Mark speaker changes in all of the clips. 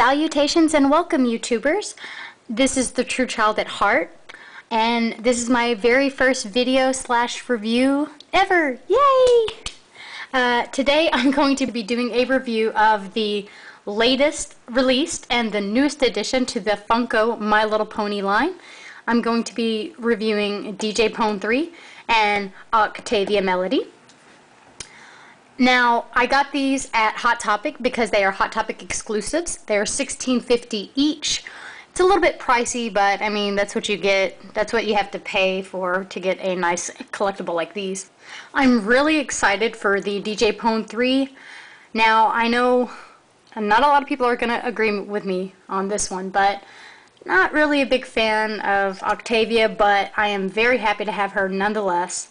Speaker 1: Salutations and welcome, YouTubers. This is the True Child at Heart, and this is my very first video / review ever. Yay! Today I'm going to be doing a review of the latest released and the newest addition to the Funko My Little Pony line. I'm going to be reviewing DJ Pon3 and Octavia Melody. Now, I got these at Hot Topic because they are Hot Topic exclusives. They're $16.50 each. It's a little bit pricey, but I mean, that's what you get. That's what you have to pay for to get a nice collectible like these. I'm really excited for the DJ Pon3. Now, I know not a lot of people are going to agree with me on this one, but not really a big fan of Octavia, but I am very happy to have her nonetheless.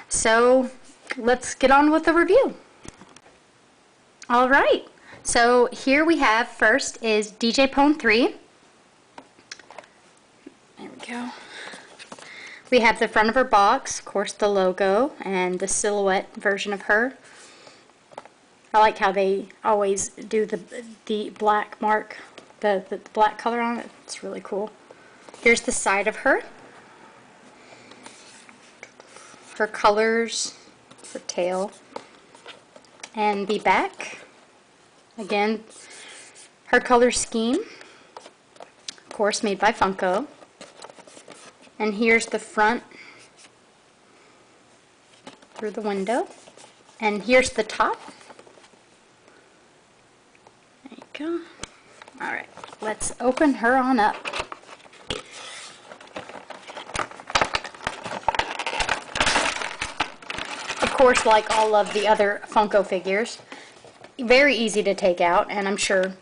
Speaker 1: So, let's get on with the review. Alright, so here we have first is DJ Pon3. There we go. We have the front of her box, of course the logo, and the silhouette version of her. I like how they always do the black mark, the black color on it. It's really cool. Here's the side of her. Her colors, her tail, and the back. Again, her color scheme, of course made by Funko. And here's the front through the window. And here's the top. There you go. Alright, let's open her on up. Of course, like all of the other Funko figures, very easy to take out, and I'm sure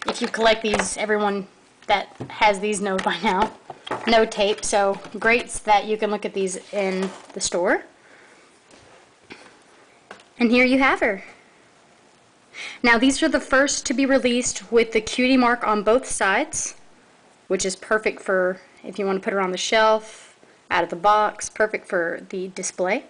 Speaker 1: if you collect these, everyone that has these know by now. No tape, so great that you can look at these in the store. And here you have her. Now these are the first to be released with the cutie mark on both sides, which is perfect for if you want to put her on the shelf, out of the box, perfect for the display.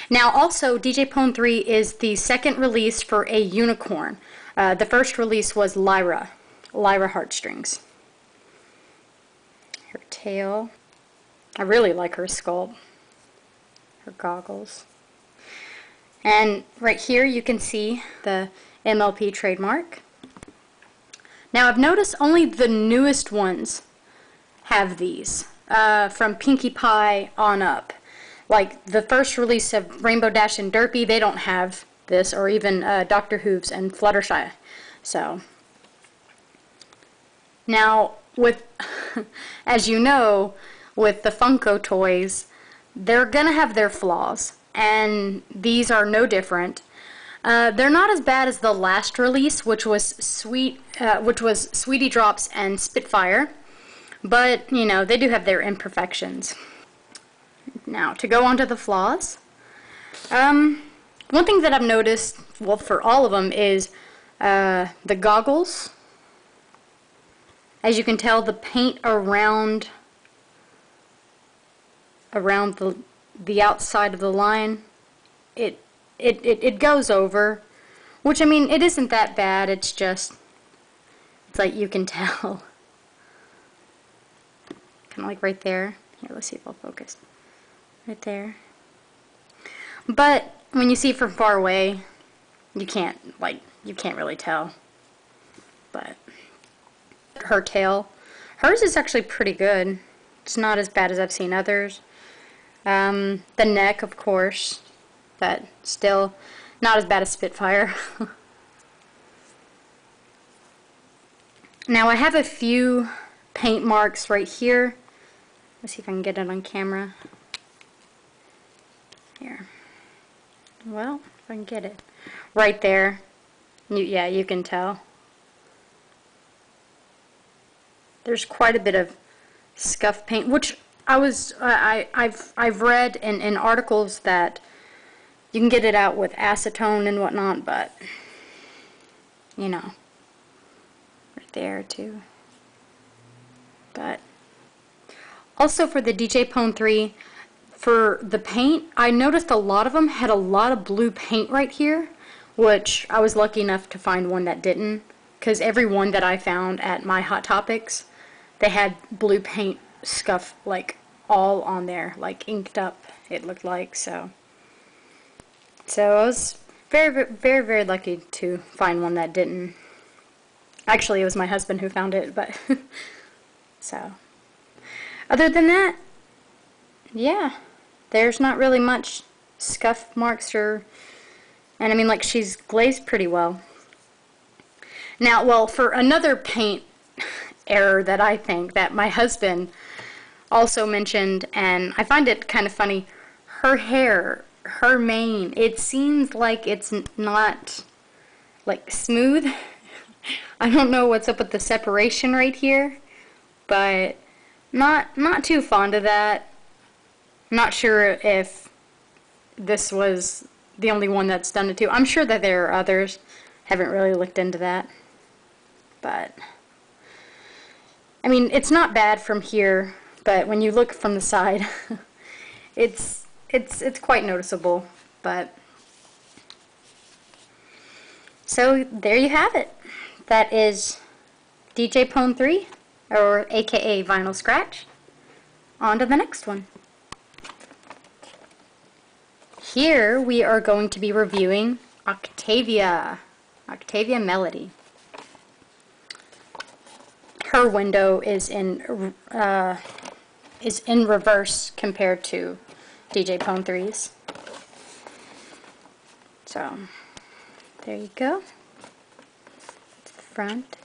Speaker 1: Now also, DJ Pon3 is the second release for a unicorn. The first release was Lyra Heartstrings. Her tail. I really like her sculpt. Her goggles. And right here you can see the MLP trademark. Now I've noticed only the newest ones have these, from Pinkie Pie on up. Like the first release of Rainbow Dash and Derpy, they don't have this, or even Dr. Hooves and Fluttershy. So, now with, as you know, with the Funko toys, they're gonna have their flaws, and these are no different. They're not as bad as the last release, which was Sweetie Drops and Spitfire, but you know, they do have their imperfections. Now, to go on to the flaws, one thing that I've noticed, well, for all of them, is the goggles. As you can tell, the paint around the outside of the line, it goes over, which, I mean, it isn't that bad. It's just, it's like you can tell, kind of like right there. Here, let's see if I'll focus. Right there. But when you see it from far away, you can't really tell. But her tail, hers is actually pretty good. It's not as bad as I've seen others. The neck, of course, but still not as bad as Spitfire. Now I have a few paint marks right here. Let's see if I can get it on camera. Here. Well, if I can get it. Right there. Yeah, you can tell. There's quite a bit of scuff paint, which I've read in articles that you can get it out with acetone and whatnot, but you know, right there too. But also for the DJ Pon3, for the paint, I noticed a lot of them had a lot of blue paint right here, which I was lucky enough to find one that didn't, because every one that I found at my Hot Topics, they had blue paint scuff like all on there, like inked up, it looked like. So I was very, very, very lucky to find one that didn't. Actually, it was my husband who found it, but so other than that, yeah, there's not really much scuff marks and I mean, like, she's glazed pretty well. Now, well, for another paint error that I think that my husband also mentioned, and I find it kind of funny, her hair, her mane, it seems like it's not like smooth. I don't know what's up with the separation right here, but not too fond of that. Not sure if this was the only one that's done it too. I'm sure that there are others. Haven't really looked into that. But I mean, it's not bad from here, but when you look from the side, it's quite noticeable. But so there you have it. That is DJ Pon3, or aka Vinyl Scratch. On to the next one. Here we are going to be reviewing Octavia Melody. Her window is in reverse compared to DJ Pon3's. So there you go. Front,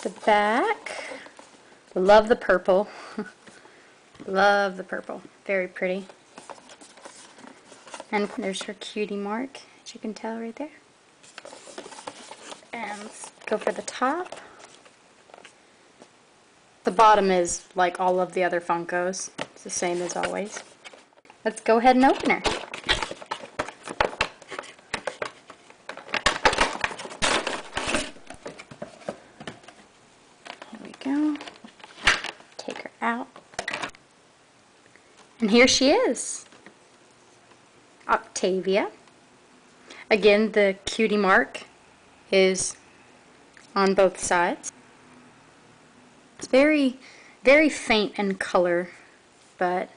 Speaker 1: the back. Love the purple. Love the purple. Very pretty. And there's her cutie mark, as you can tell right there. And let's go for the top. The bottom is like all of the other Funkos. It's the same as always. Let's go ahead and open her. Take her out. And here she is. Octavia. Again, the cutie mark is on both sides. It's very, very faint in color, but,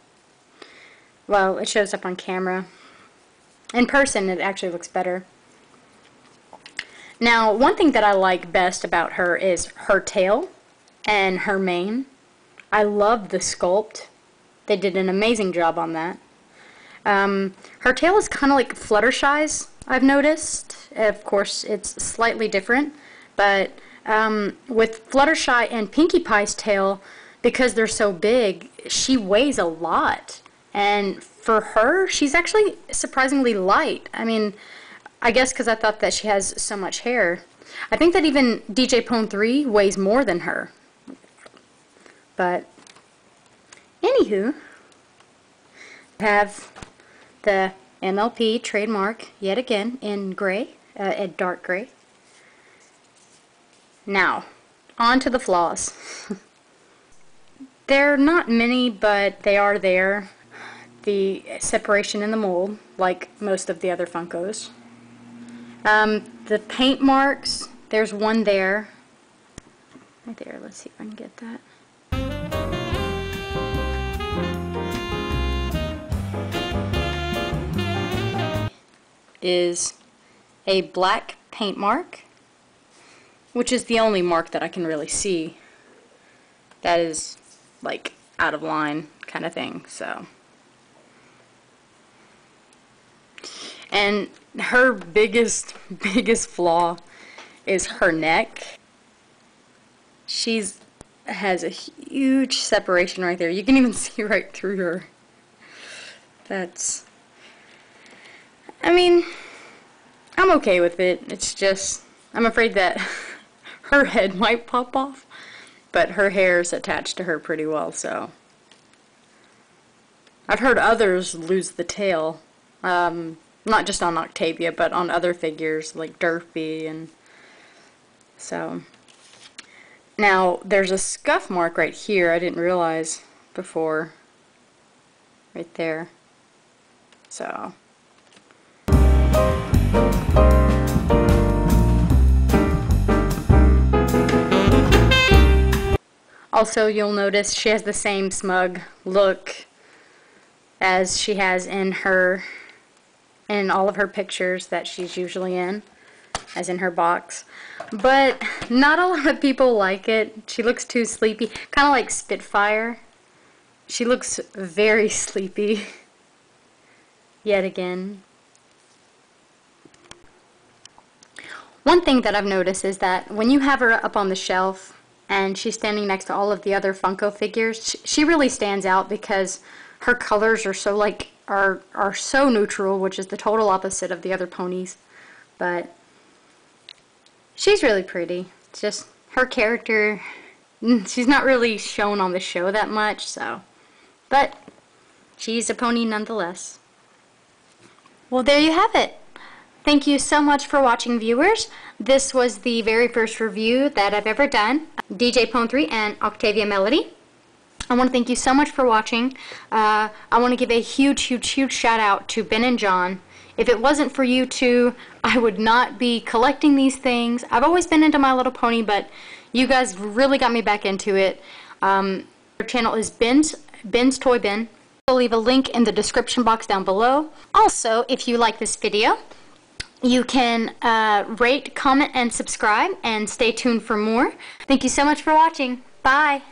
Speaker 1: well, it shows up on camera. In person, it actually looks better. Now, one thing that I like best about her is her tail and her mane. I love the sculpt. They did an amazing job on that. Her tail is kind of like Fluttershy's, I've noticed. Of course, it's slightly different, but with Fluttershy and Pinkie Pie's tail, because they're so big, she weighs a lot. And for her, she's actually surprisingly light. I mean, I guess because I thought that she has so much hair. I think that even DJ Pon3 weighs more than her. But anywho, we have the MLP trademark yet again in gray, a dark gray. Now, on to the flaws. They're not many, but they are there. The separation in the mold, like most of the other Funkos. The paint marks, there's one there. Right there, let's see if I can get that. Is a black paint mark, which is the only mark that I can really see that is like out of line kind of thing. So, and her biggest flaw is her neck. Has a huge separation right there. You can even see right through her. I mean, I'm okay with it. It's just, I'm afraid that her head might pop off, but her hair's attached to her pretty well, so. I've heard others lose the tail, not just on Octavia, but on other figures like Durfee, and so. Now, there's a scuff mark right here I didn't realize before, right there. So. Also, you'll notice she has the same smug look as she has in all of her pictures that she's usually in, as in her box. But not a lot of people like it. She looks too sleepy, kind of like Spitfire. She looks very sleepy. Yet again. One thing that I've noticed is that when you have her up on the shelf and she's standing next to all of the other Funko figures, she really stands out because her colors are so are so neutral, which is the total opposite of the other ponies. But she's really pretty. It's just her character, she's not really shown on the show that much, so. But she's a pony nonetheless. Well, there you have it. Thank you so much for watching, viewers. This was the very first review that I've ever done. DJ Pon3 and Octavia Melody. I want to thank you so much for watching. I want to give a huge, huge, huge shout out to Ben and John. If it wasn't for you two, I would not be collecting these things. I've always been into My Little Pony, but you guys really got me back into it. Their channel is Ben's Toy Bin. I'll leave a link in the description box down below. Also, if you like this video, you can rate, comment, and subscribe, and stay tuned for more. Thank you so much for watching. Bye!